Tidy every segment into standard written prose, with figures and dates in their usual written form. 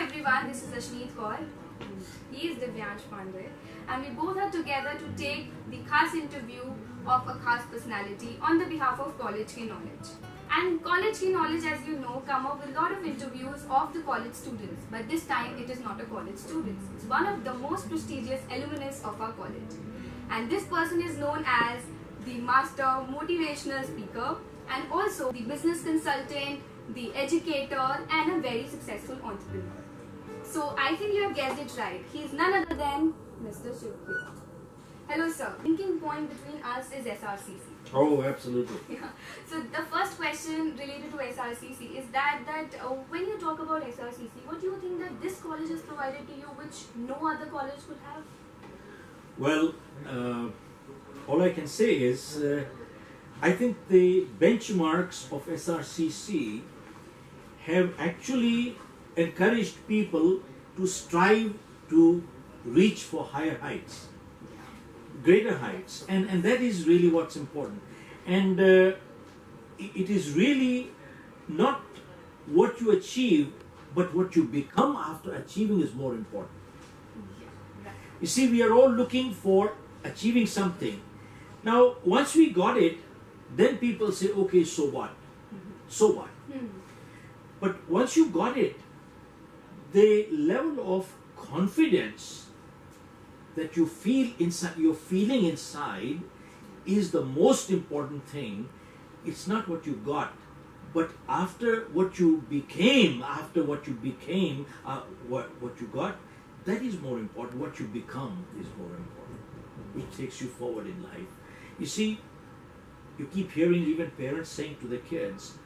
everyone, this is Shri. He is Divyansh Pandey, and we both are together to take the khas interview of a khas personality on the behalf of College Ki Knowledge. And College Ki Knowledge, as you know, come up with a lot of interviews of the college students, but this time it is not a college student. It's one of the most prestigious alumnus of our college. And this person is known as the master motivational speaker and also the business consultant, the educator and a very successful entrepreneur. So I think you have guessed it right. He is none other than Mr. Shiv Khera. Hello sir. Linking point between us is SRCC. Oh, absolutely. Yeah. So the first question related to SRCC is that when you talk about SRCC, what do you think that this college has provided to you which no other college could have? Well, all I can say is I think the benchmarks of SRCC have actually encouraged people to strive to reach for higher heights, greater heights, and that is really what's important. And it is really not what you achieve, but what you become after achieving is more important. You see, we are all looking for achieving something. Now, once we got it, then people say, okay, so what? So what? But once you got it, the level of confidence that you feel inside, you're feeling inside, is the most important thing. It's not what you got, but after what you became, what you got, that is more important. What you become is more important. It takes you forward in life. You see, you keep hearing even parents saying to their kids,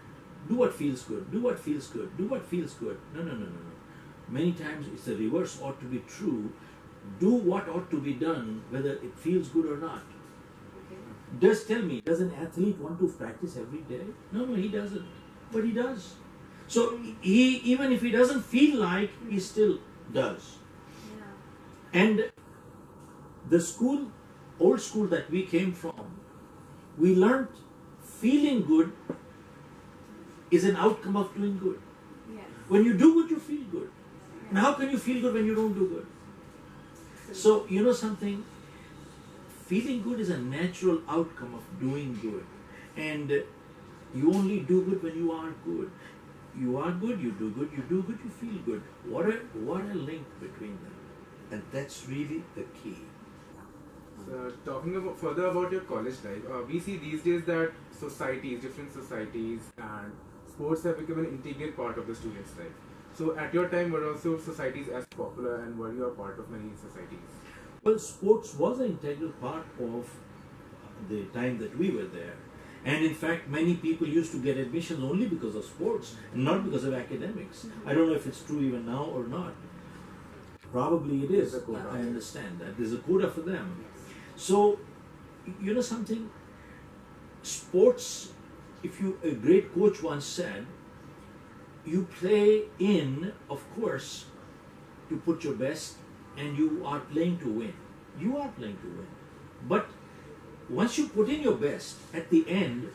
do what feels good, do what feels good, do what feels good. No. Many times it's the reverse ought to be true. Do what ought to be done, whether it feels good or not. Just tell me, does an athlete want to practice every day? No, he doesn't. But he does. So even if he doesn't feel like, he still does. Yeah. And the school, old school that we came from, we learned feeling good is an outcome of doing good. Yes. When you do good, you feel good. And how can you feel good when you don't do good? So, you know something? Feeling good is a natural outcome of doing good. And you only do good when you are good. You are good, you do good, you feel good. What a link between them. And that's really the key. Talking further about your college life, we see these days that different societies and sports have become an integral part of the student's life. So at your time, were also societies as popular and were you a part of many societies? Well, sports was an integral part of the time that we were there. And in fact, many people used to get admission only because of sports, not because of academics. I don't know if it's true even now or not. Probably it is. I understand that. There's a quota for them. So, you know something? Sports, a great coach once said, you play in, of course, to put your best, and you are playing to win. You are playing to win. But once you put in your best, at the end,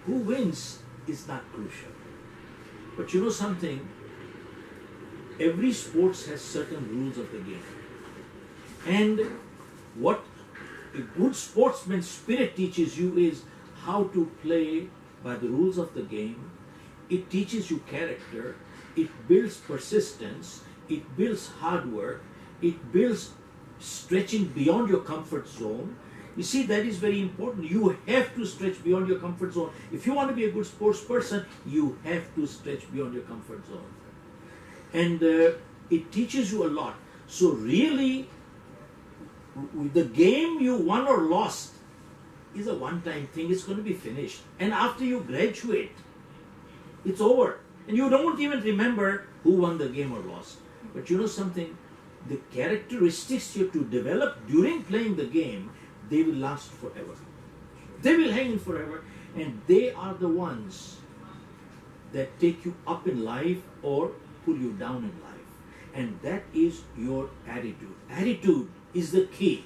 who wins is not crucial. But you know something? Every sports has certain rules of the game. And what a good sportsman's spirit teaches you is how to play by the rules of the game. It teaches you character, it builds persistence, it builds hard work, it builds stretching beyond your comfort zone. You see, that is very important. You have to stretch beyond your comfort zone. If you want to be a good sports person, you have to stretch beyond your comfort zone. And it teaches you a lot. So really, the game you won or lost is a one-time thing. It's going to be finished. And after you graduate, it's over. And you don't even remember who won the game or lost. But you know something? The characteristics you have to develop during playing the game, they will last forever. They will hang in forever. And they are the ones that take you up in life or pull you down in life. And that is your attitude. Attitude is the key.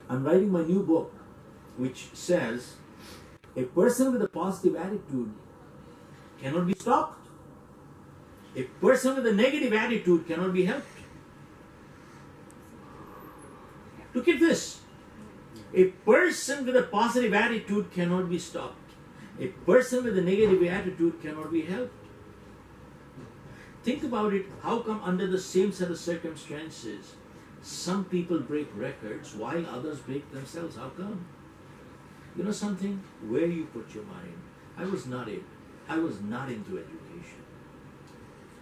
I'm writing my new book, which says, a person with a positive attitude cannot be stopped. A person with a negative attitude cannot be helped. Look at this. A person with a positive attitude cannot be stopped. A person with a negative attitude cannot be helped. Think about it. How come under the same set of circumstances, some people break records while others break themselves? How come? You know something? Where you put your mind. I was not into education.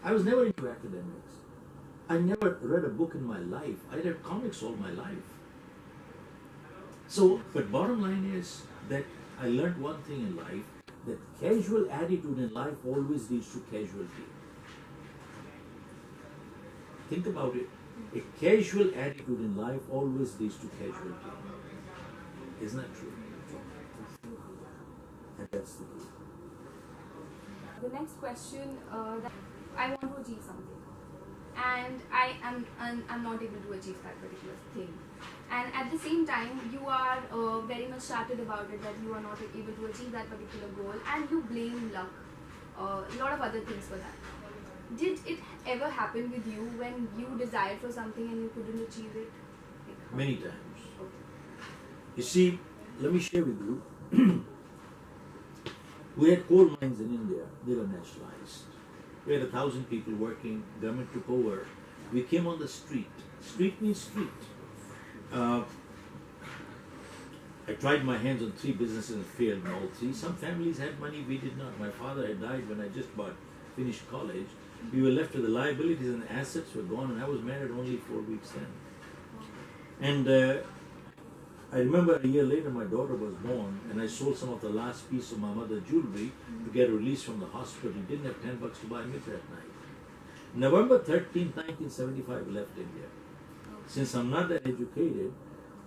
I was never into academics. I never read a book in my life. I read comics all my life. So, but bottom line is that I learned one thing in life, that casual attitude in life always leads to casualty. Think about it. A casual attitude in life always leads to casualty. Isn't that true? And that's the truth. The next question, that I want to achieve something, and I'm not able to achieve that particular thing. And at the same time, you are very much shattered about it, that you are not able to achieve that particular goal, and you blame luck, a lot of other things for that. Did it ever happen with you when you desired for something and you couldn't achieve it? Many times. Okay. You see, let me share with you. We had coal mines in India. They were nationalized. We had 1,000 people working. Government took over. We came on the street. Street means street. I tried my hands on 3 businesses and failed in all 3. Some families had money, we did not. My father had died when I just about finished college. We were left with the liabilities and the assets were gone, and I was married only 4 weeks then. And I remember a year later my daughter was born, and I sold some of the last piece of my mother's jewelry to get a release from the hospital. Didn't have $10 to buy me that night. November 13th, 1975, I left India. Since I'm not that educated,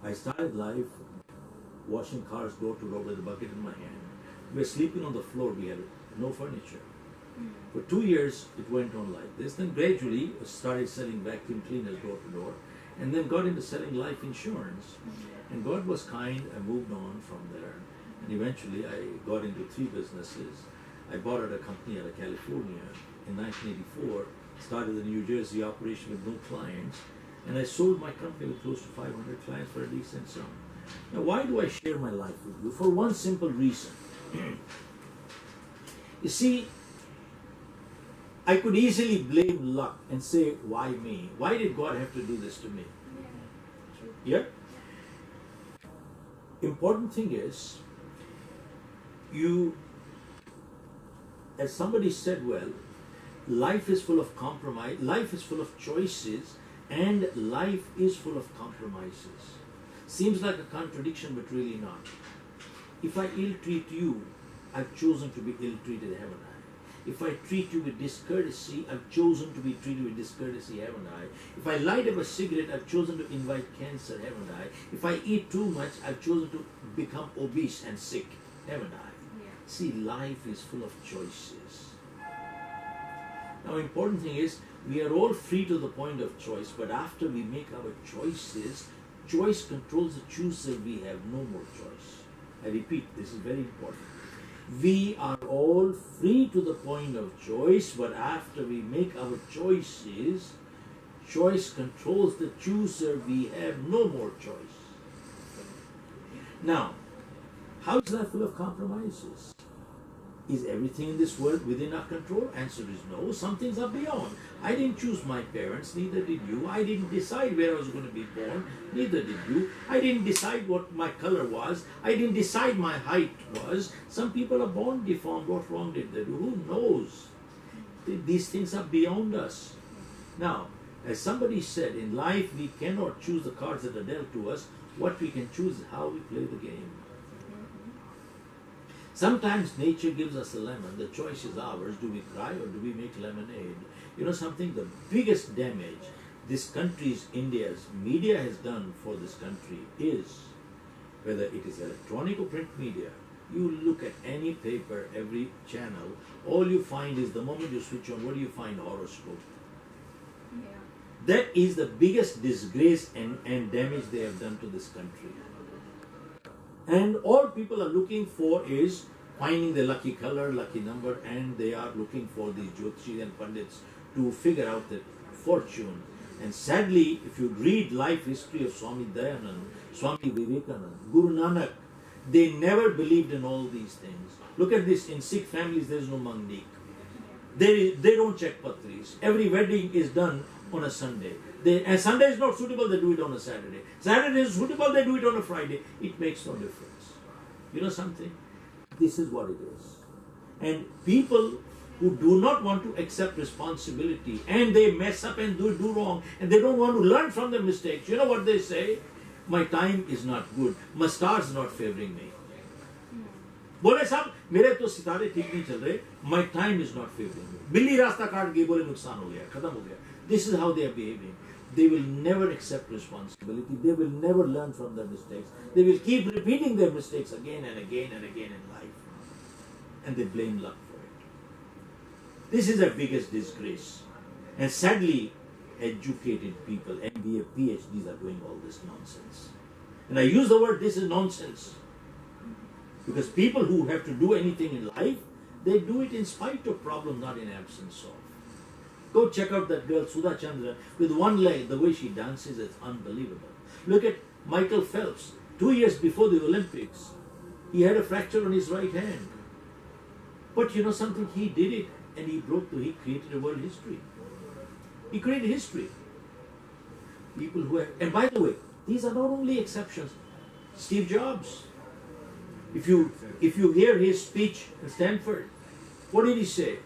I started life washing cars door to door with a bucket in my hand. We were sleeping on the floor. We had no furniture. For 2 years, it went on like this. Then gradually, I started selling vacuum cleaners door to door, and then got into selling life insurance. And God was kind. I moved on from there, and eventually I got into 3 businesses. I bought out a company out of California in 1984, started the New Jersey operation with no clients, and I sold my company with close to 500 clients for a decent sum. Now, why do I share my life with you? For one simple reason. You see, I could easily blame luck and say, why me? Why did God have to do this to me? Yeah? Important thing is, as somebody said well, life is full of compromise, life is full of choices, and life is full of compromises. Seems like a contradiction, but really not. If I ill-treat you, I've chosen to be ill-treated, haven't I? If I treat you with discourtesy, I've chosen to be treated with discourtesy, haven't I? If I light up a cigarette, I've chosen to invite cancer, haven't I? If I eat too much, I've chosen to become obese and sick, haven't I? Yeah. See, life is full of choices. Now, important thing is, we are all free to the point of choice, but after we make our choices, choice controls the chooser. We have no more choice. I repeat, this is very important. We are all free to the point of choice, but after we make our choices, choice controls the chooser. We have no more choice. Now, how is life full of compromises? Is everything in this world within our control? Answer is no. Some things are beyond. I didn't choose my parents, neither did you. I didn't decide where I was going to be born, neither did you. I didn't decide what my color was. I didn't decide my height was. Some people are born deformed. What wrong did they do? Who knows? These things are beyond us. Now, as somebody said, in life we cannot choose the cards that are dealt to us. What we can choose is how we play the game. Sometimes nature gives us a lemon. The choice is ours. Do we cry or do we make lemonade? You know something? The biggest damage this country's, India's media has done for this country is, whether it is electronic or print media, you look at any paper, every channel, all you find is, the moment you switch on, what do you find? Horoscope. Yeah. That is the biggest disgrace and damage they have done to this country. And all people are looking for is finding the lucky color, lucky number, and they are looking for these Jyotishi and Pandits to figure out the fortune. And sadly, if you read life history of Swami Dayanand, Swami Vivekananda, Guru Nanak, they never believed in all these things. Look at this, in Sikh families there is no mangnik. They don't check patris. Every wedding is done on a Sunday. And Sunday is not suitable, they do it on a Saturday. Saturday is suitable, they do it on a Friday. It makes no difference. You know something? This is what it is. And people who do not want to accept responsibility and they mess up and do wrong and they don't want to learn from their mistakes, you know what they say? My time is not good. My stars not favoring me. बोले साहब मेरे तो सितारे ठीक नहीं चल रहे. My time is not favoring me. बिल्ली रास्ता काट गई, बोले नुकसान हो गया, खत्म हो गया. This is how they are behaving. They will never accept responsibility. They will never learn from their mistakes. They will keep repeating their mistakes again and again and again in life. And they blame luck for it. This is their biggest disgrace. And sadly, educated people, MBA, PhDs are doing all this nonsense. And I use the word this is nonsense. Because people who have to do anything in life, they do it in spite of problems, not in absence of. Go check out that girl, Sudha Chandra, with one leg, the way she dances is unbelievable. Look at Michael Phelps. 2 years before the Olympics, he had a fracture on his right hand. But you know something? He did it and he created a world history. He created history. People who have, and by the way, these are not only exceptions. Steve Jobs. If you hear his speech at Stanford, what did he say?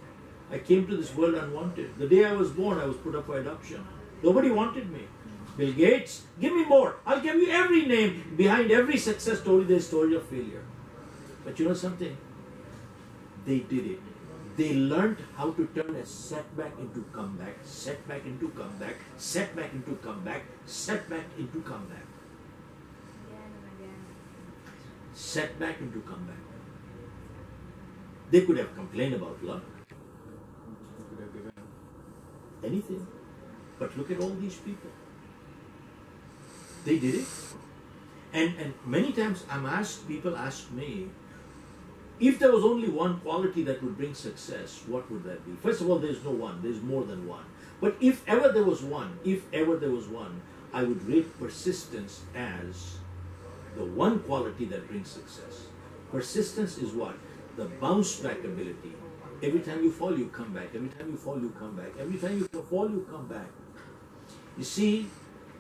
I came to this world unwanted. The day I was born, I was put up for adoption. Nobody wanted me. Bill Gates, give me more. I'll give you every name. Behind every success story, there's a story of failure. But you know something? They did it. They learned how to turn a setback into comeback, setback into comeback, setback into comeback, setback into comeback. Setback into comeback. They could have complained about luck. Anything. But look at all these people. They did it. And many times people ask me, if there was only one quality that would bring success, what would that be? First of all, there's no one, there's more than one. But if ever there was one, I would rate persistence as the one quality that brings success. Persistence is what? The bounce back ability. Every time you fall, you come back. Every time you fall, you come back. Every time you fall, you come back. You see,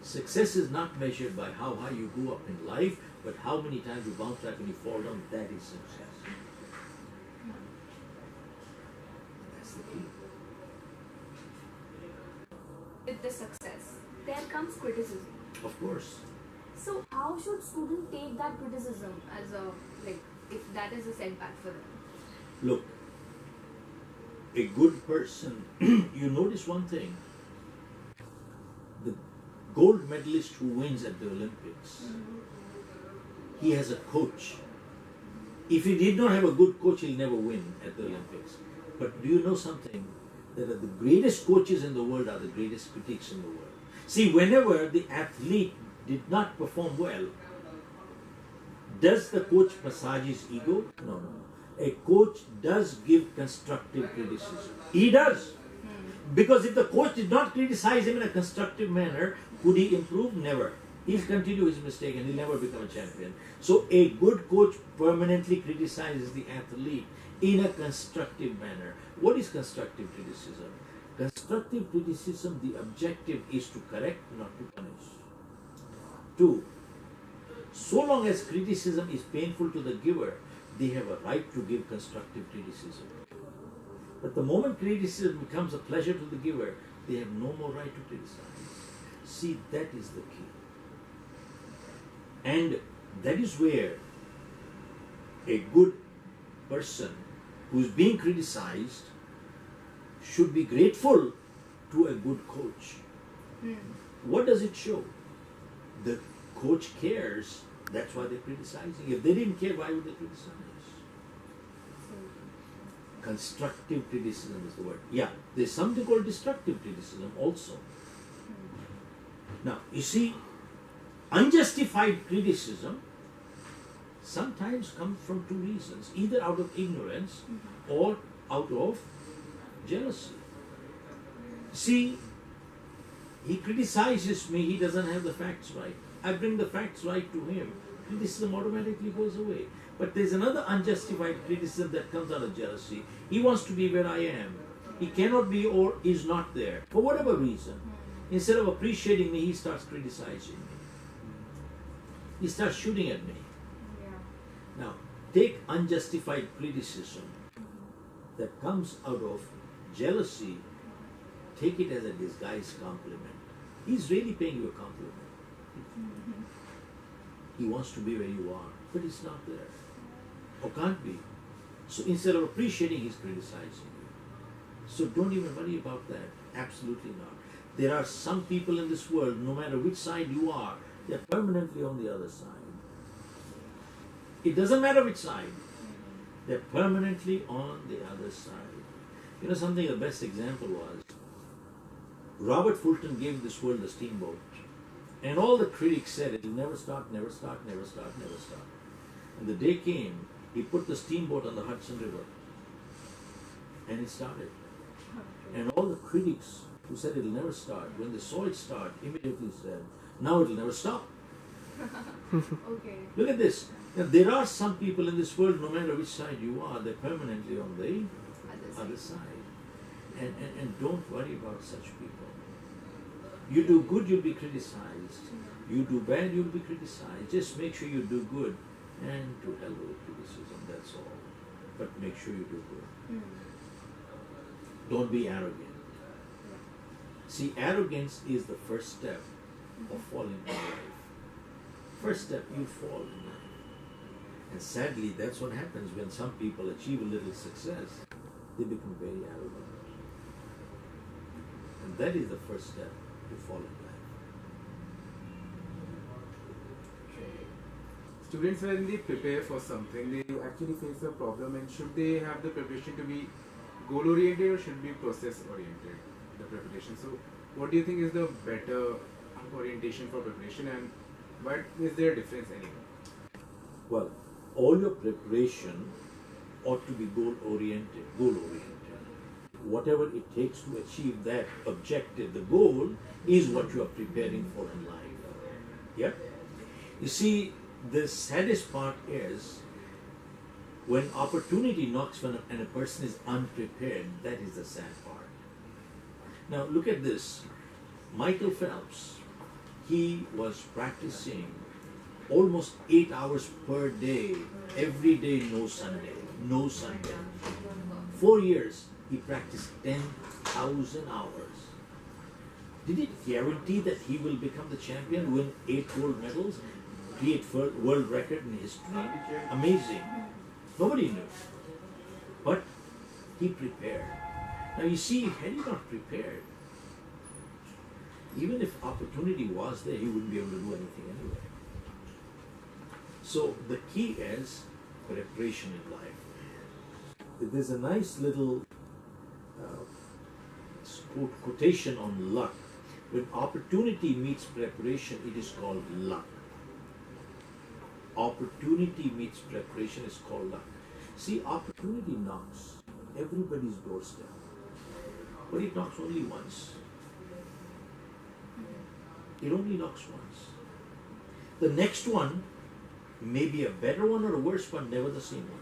success is not measured by how high you go up in life, but how many times you bounce back and you fall down. That is success. That's the key. With the success, there comes criticism. Of course. So how should students take that criticism as if that is a setback for them? Look, a good person, you notice one thing, the gold medalist who wins at the Olympics, he has a coach. If he did not have a good coach, he'll never win at the Olympics. But do you know something? That the greatest coaches in the world are the greatest critics in the world. See, whenever the athlete did not perform well, does the coach massage his ego? No. A coach does give constructive criticism. He does. Because if the coach did not criticize him in a constructive manner, could he improve? Never. He'll continue his mistake and he'll never become a champion. So a good coach permanently criticizes the athlete in a constructive manner. What is constructive criticism? Constructive criticism, the objective is to correct, not to punish. 2. So long as criticism is painful to the giver, they have a right to give constructive criticism. But the moment criticism becomes a pleasure to the giver, they have no more right to criticize. See, that is the key. And that is where a good person who is being criticized should be grateful to a good coach. What does it show? The coach cares. That's why they're criticizing. If they didn't care, why would they criticize? Constructive criticism is the word. Yeah, there's something called destructive criticism also. Now, you see, unjustified criticism sometimes comes from 2 reasons. Either out of ignorance or out of jealousy. See, he criticizes me, he doesn't have the facts right. I bring the facts right to him. Criticism automatically goes away. But there's another unjustified criticism that comes out of jealousy. He wants to be where I am. He cannot be or is not there. For whatever reason. Instead of appreciating me, he starts criticizing me. He starts shooting at me. Yeah. Now, take unjustified criticism that comes out of jealousy, take it as a disguised compliment. He's really paying you a compliment. He wants to be where you are, but it's not there. Or can't be. So instead of appreciating, he's criticizing you. So don't even worry about that. Absolutely not. There are some people in this world, no matter which side you are, they're permanently on the other side. It doesn't matter which side. They're permanently on the other side. You know something, the best example was, Robert Fulton gave this world a steamboat. And all the critics said it will never start, never start, never start, never start. And the day came, he put the steamboat on the Hudson River. And it started. And all the critics who said it will never start, when they saw it start, immediately said, now it will never stop. Okay. Look at this. Now, there are some people in this world, no matter which side you are, they're permanently on the other side. And don't worry about such people. You do good, you'll be criticized. You do bad, you'll be criticized. Just make sure you do good, and to hell with criticism, that's all. But make sure you do good. Don't be arrogant. See, arrogance is the first step of falling in life. First step, you fall in life. And sadly, that's what happens when some people achieve a little success. They become very arrogant. And that is the first step to fall in life. Students, when they prepare for something, they actually face a problem, and should they have the preparation to be goal-oriented or should be process-oriented, the preparation? So, what do you think is the better orientation for preparation, and what is there a difference anyway? Well, all your preparation ought to be goal-oriented. Whatever it takes to achieve that objective, the goal is what you are preparing for in life. Yeah? You see, the saddest part is when opportunity knocks and a person is unprepared. That is the sad part. Now look at this. Michael Phelps, he was practicing almost 8 hours per day, every day, no Sunday. 4 years, he practiced 10,000 hours. Did it guarantee that he will become the champion, win 8 gold medals, create world record in history? Amazing. Nobody knew. But he prepared. Now you see, had he not prepared, even if opportunity was there, he wouldn't be able to do anything anyway. So the key is preparation in life. There's a nice little quotation on luck. When opportunity meets preparation, it is called luck. Opportunity meets preparation is called luck. See, opportunity knocks everybody's doorstep, but it knocks only once. It only knocks once. The next one may be a better one or a worse one, never the same one.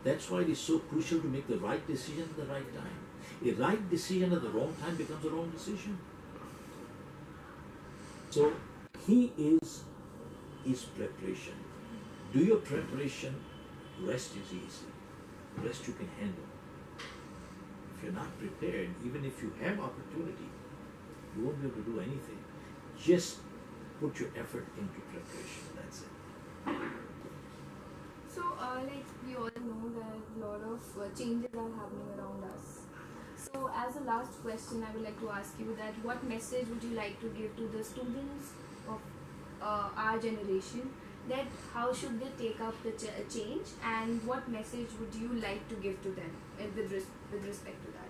That's why it is so crucial to make the right decision at the right time. A right decision at the wrong time becomes a wrong decision. So, key is preparation. Do your preparation, rest is easy. Rest you can handle. If you're not prepared, even if you have opportunity, you won't be able to do anything. Just put your effort into preparation, that's it. So, like we all know that a lot of changes are happening around us. So, as a last question, I would like to ask you that what message would you like to give to the students of our generation, that how should they take up the change, and what message would you like to give to them with respect to that?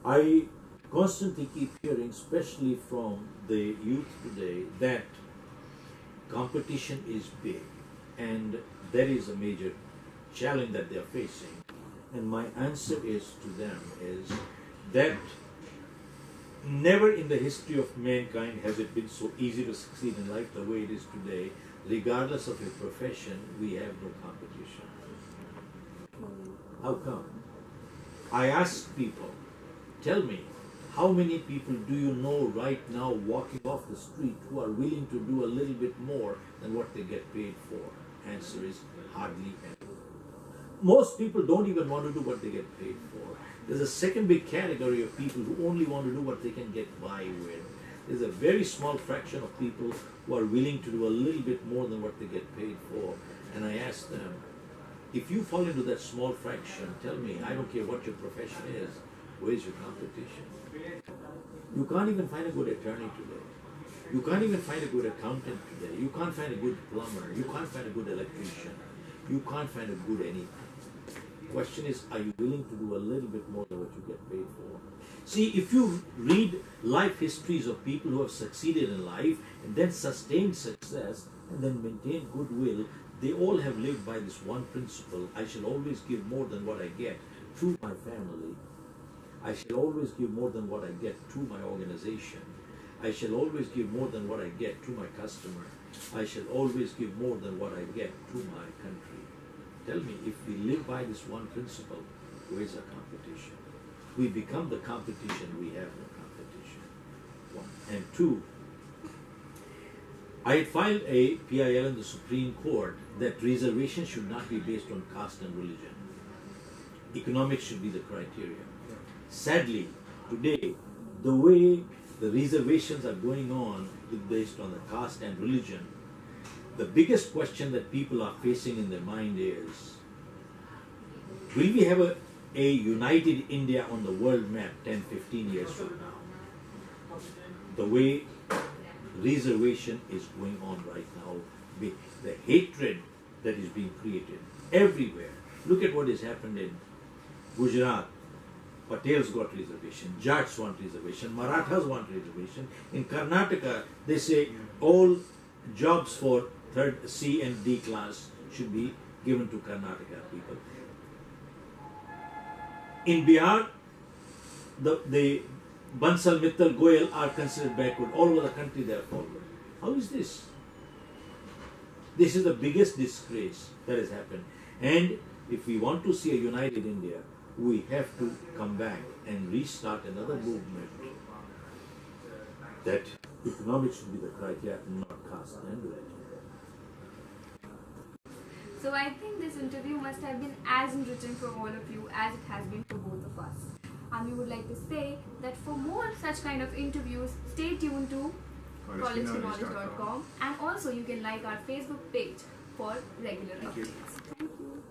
I constantly keep hearing, especially from the youth today, that competition is big and there is a major challenge that they are facing. And my answer is to them is that never in the history of mankind has it been so easy to succeed in life the way it is today. Regardless of your profession, we have no competition. How come? I ask people, tell me, how many people do you know right now walking off the street who are willing to do a little bit more than what they get paid for? Answer is hardly any. Most people don't even want to do what they get paid for. There's a second big category of people who only want to do what they can get by with. There's a very small fraction of people who are willing to do a little bit more than what they get paid for. And I ask them, if you fall into that small fraction, tell me, I don't care what your profession is, where's your competition? You can't even find a good attorney today. You can't even find a good accountant today. You can't find a good plumber. You can't find a good electrician. You can't find a good anything. Question is, are you willing to do a little bit more than what you get paid for? See, if you read life histories of people who have succeeded in life and then sustained success and then maintained goodwill, they all have lived by this one principle: I shall always give more than what I get to my family. I shall always give more than what I get to my organization. I shall always give more than what I get to my customer. I shall always give more than what I get to my country. Tell me, if we live by this one principle, where's our competition? We become the competition, we have no competition. One. And two, I had filed a PIL in the Supreme Court that reservation should not be based on caste and religion. Economics should be the criteria. Sadly, today, the way the reservations are going on is based on the caste and religion. The biggest question that people are facing in their mind is, will we have a united India on the world map 10, 15 years from now? The way reservation is going on right now, the hatred that is being created everywhere. Look at what has happened in Gujarat. Patels got reservation, Jats want reservation, Marathas want reservation. In Karnataka, they say all jobs for third C and D class should be given to Karnataka people. In Bihar, the Bansal, Mittal, Goyal are considered backward. All over the country they are forward. How is this? This is the biggest disgrace that has happened. And if we want to see a united India, we have to come back and restart another movement that economics should be the criteria, not caste and religion. So I think this interview must have been as enriching for all of you as it has been for both of us. We would like to say that for more such kind of interviews, stay tuned to collegeknowledge.com, and also you can like our Facebook page for regular updates. Thank you.